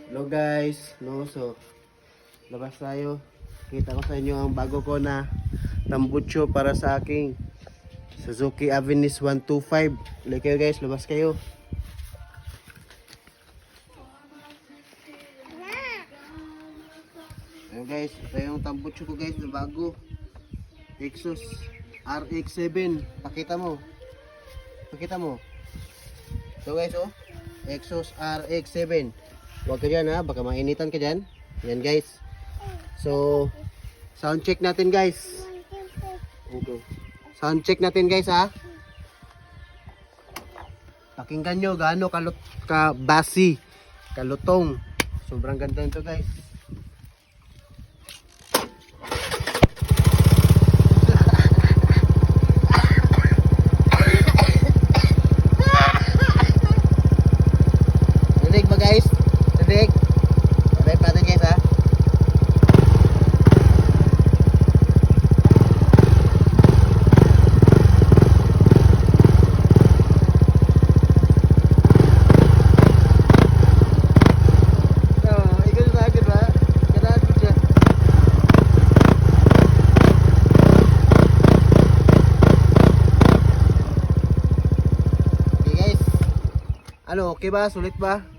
Hello guys, so labas tayo. Kita ko sa inyo ang bago ko na tambucho para sa aking Suzuki Avenis 125. Like kayo guys, labas kayo. Ayan guys, ito yung tambucho ko guys na bago. Lexus RX-7. Pakita mo. Ito guys oh, Lexus RX-7. Huwag ka dyan ha, baka mainitan ka dyan. Yan guys. So, sound check natin guys. Okay. Sound check natin guys ha. Pakinggan nyo gaano ka-basi, kalutong. Sobrang ganda nito guys. Rinig ba guys? Rinig? Rinig natin guys ha. Ano, okay ba? Sulit ba?